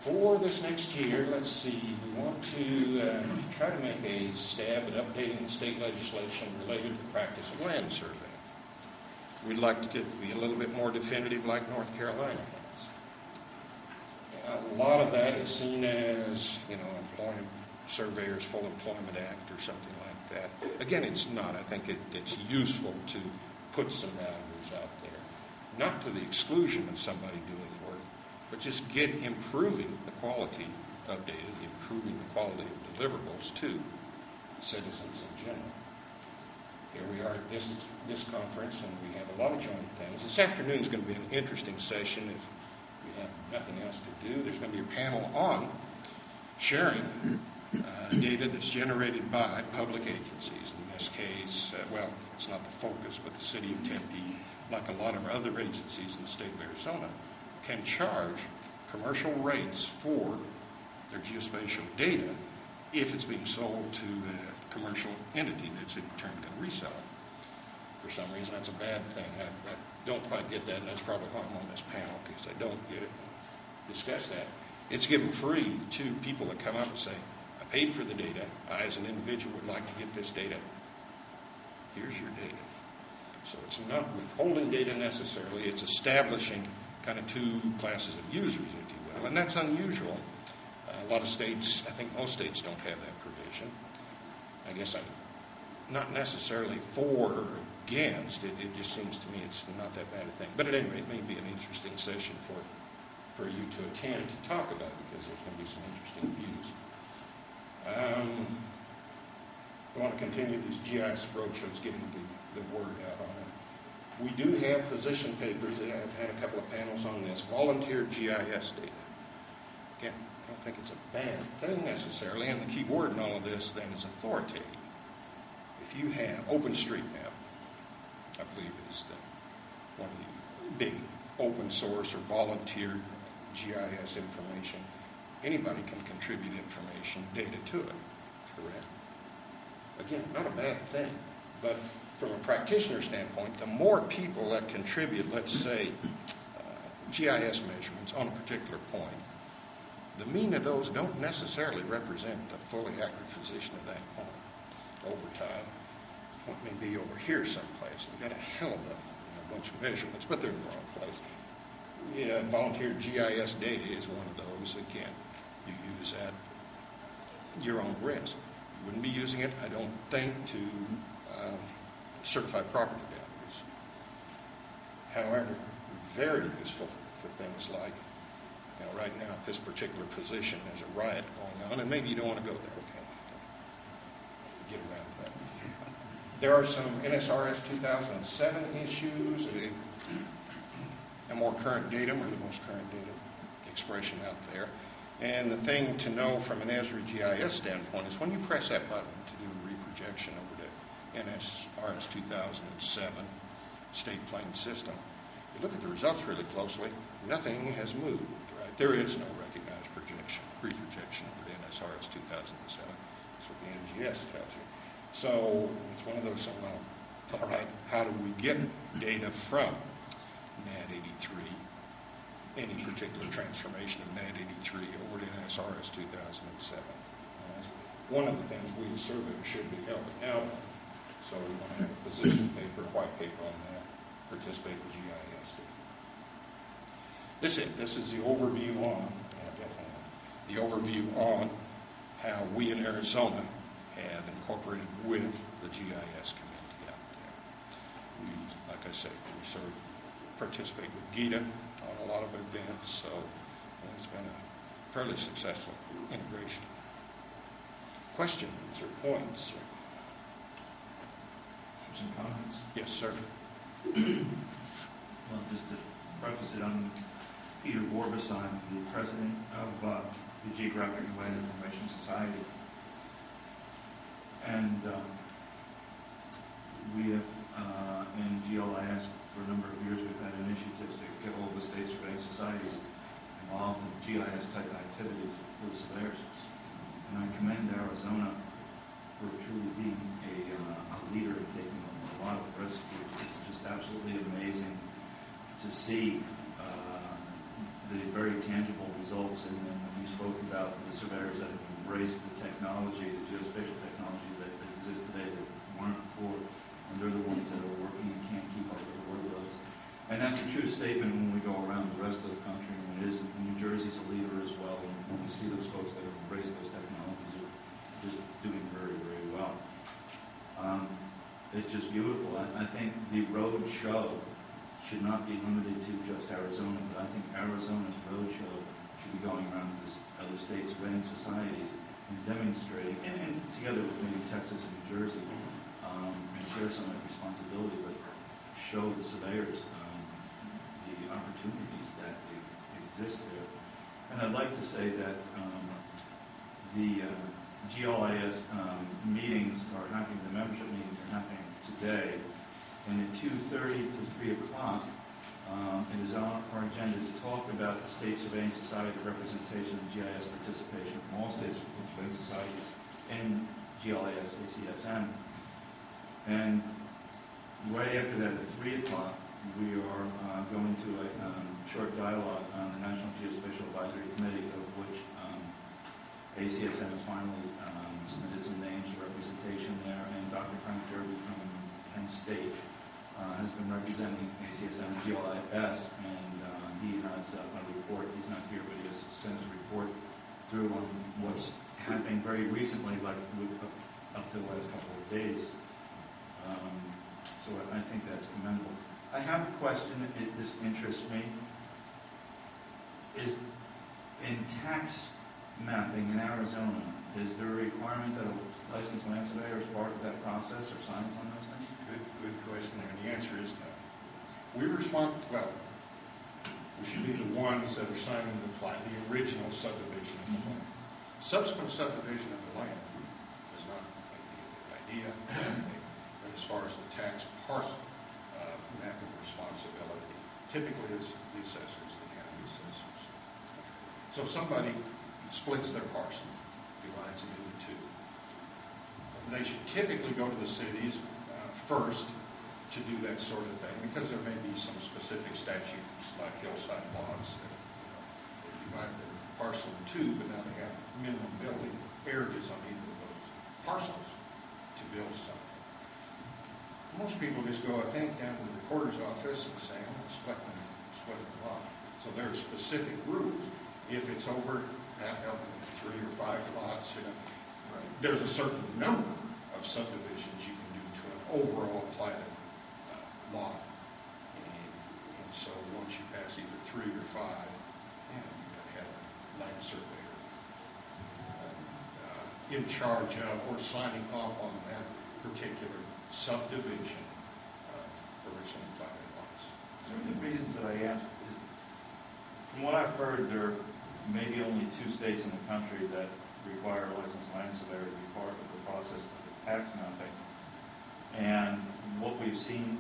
For this next year, let's see, we want to try to make a stab at updating the state legislation related to the practice of land survey. We'd like to be a little bit more definitive like North Carolina has. A lot of that is seen as, Employment Surveyors Full Employment Act or something like that. Again, it's not. I think it's useful to put some boundaries out there, not to the exclusion of somebody doing work, but just improving the quality of data, improving the quality of deliverables to citizens in general. Here we are at this conference, and we have a lot of joint things. This afternoon is going to be an interesting session. If we have nothing else to do, there's going to be a panel on sharing data that's generated by public agencies. In this case, it's not the focus, but the city of Tempe, like a lot of other agencies in the state of Arizona, can charge commercial rates for their geospatial data if it's being sold to a commercial entity that's in turn going to resell it. For some reason, that's a bad thing. I don't quite get that, and that's probably why I'm on this panel, because I don't get it. Discuss that. It's given free to people that come up and say, I paid for the data. I, as an individual, would like to get this data. Here's your data. So it's not withholding data necessarily. It's establishing kind of two classes of users, if you will. And that's unusual. A lot of states, I think most states don't have that provision. I guess I'm not necessarily for or against. It just seems to me it's not that bad a thing. But at any rate, it may be an interesting session for you to attend to talk about, because there's going to be some interesting views. I want to continue these GIS roadshows, getting the word out on it. We do have position papers. I've had a couple of panels on this. Volunteer GIS data. Again, I don't think it's a bad thing necessarily, and the key word in all of this then is authoritative. If you have OpenStreetMap, I believe is one of the big open source or volunteer GIS information, anybody can contribute information, data to it, correct? Again, not a bad thing, but from a practitioner standpoint, the more people that contribute, let's say, GIS measurements on a particular point, the mean of those don't necessarily represent the fully accurate position of that point. Over time, it may be over here someplace. We've got a hell of a bunch of measurements, but they're in the wrong place. Yeah, volunteer GIS data is one of those. Again, you use at your own risk. You wouldn't be using it, I don't think, to certify property boundaries. However, very useful for things like, right now at this particular position, there's a riot going on, and maybe you don't want to go there. Okay, get around that. There are some NSRS 2007 issues, a more current datum, or the most current data expression out there. And the thing to know from an Esri GIS standpoint is when you press that button to do a reprojection over to NSRS 2007 state plane system, you look at the results really closely, nothing has moved, right? There is no recognized reprojection for the NSRS 2007. That's what the NGS tells you. So it's one of those, all right, how do we get data from NAD 83, any particular transformation of NAD 83 over to NSRS 2007? One of the things we as surveyors should be helping out on. So we want to have a position paper, a white paper on that, participate with GIS. This is the overview on, the overview on how we in Arizona have incorporated with the GIS community out there. We, like I said, we sort of participate with GITA on a lot of events, so it's been a fairly successful integration. Questions or points? Some comments? Yes, sir. Well, just to preface it, I'm Peter Borbison, the president of the Geographic and Land Information Society. And we have, in GLIS, for a number of years, we've had initiatives to get all the state surveying societies involved in GIS-type activities for the surveyors. And I commend Arizona for truly being a leader in taking a lot of risk. It's just absolutely amazing to see the very tangible results, and then you spoke about the surveyors that have embraced the technology, the geospatial technology that exists today that weren't before, and they're the ones that are working and can't keep up with the workloads. And that's a true statement when we go around the rest of the country, and it is. New Jersey's a leader as well, and when we see those folks that have embraced those technologies are just doing very, very well. It's just beautiful. I think the road show should not be limited to just Arizona, but I think Arizona's road show should be going around to other states, surveying societies, and demonstrating, and together with maybe Texas and New Jersey, and share some of that responsibility, but show the surveyors the opportunities that exist there. And I'd like to say that the GIS meetings are happening, the membership meetings are happening today, and at 2:30 to 3 o'clock, it is on our agenda to talk about the State Surveying Society representation and GIS participation from all states surveying societies in GIS ACSM. And right after that, at 3 o'clock, we are going to a short dialogue on the National Geospatial Advisory Committee, of which ACSM has finally submitted some names for representation there, and Dr. Frank Derby from Penn State has been representing ACSM and GIS, and he has a report. He's not here, but he has sent his report through on what's happening very recently, like up to the last couple of days. So I think that's commendable. I have a question, this interests me. Is in tax mapping in Arizona, is there a requirement that a licensed land surveyor is part of that process or signs on those things? Good question, and the answer is no. We respond, well, we should be the ones that are signing the plan, the original subdivision of the land. Subsequent subdivision of the land is not an idea, but as far as the tax parcel mapping responsibility, typically it's the assessors, the county assessors. So if somebody splits their parcel, divides it into two, they should typically go to the cities first to do that sort of thing, because there may be some specific statutes like hillside lots that they divide their parcel in two, but now they have minimum building areas on either of those parcels to build something. Most people just go, I think, down to the recorder's office and say, I'm going to split the lot. So there are specific rules. If it's over, up to 3 or 5 lots, there's a certain number of subdivisions you can do to an overall platted lot. And so once you pass either 3 or 5, you've got to have a land surveyor in charge of or signing off on that particular subdivision of originally platted lots. One of the reasons that I asked is, from what I've heard, there may be only 2 states in the country that require a licensed land surveyor to be part of the process of the tax mapping. And what we've seen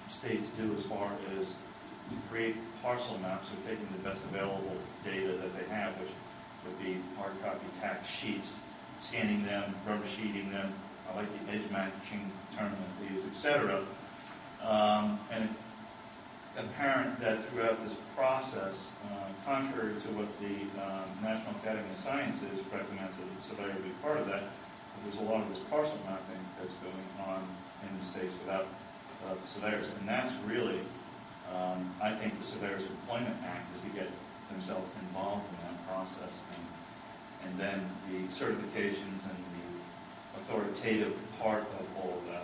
states do as far as to create parcel maps, so taking the best available data that they have, which would be hard copy tax sheets, scanning them, rubber sheeting them, I like the edge matching term that they use, etc. And it's apparent that throughout this process, contrary to what the National Academy of Sciences recommends that the surveyor be part of that, there's a lot of this parcel mapping that's going on in the states without the surveyors. And that's really, I think, the Surveyors Employment Act is to get themselves involved in that process. And then the certifications and the authoritative part of all of that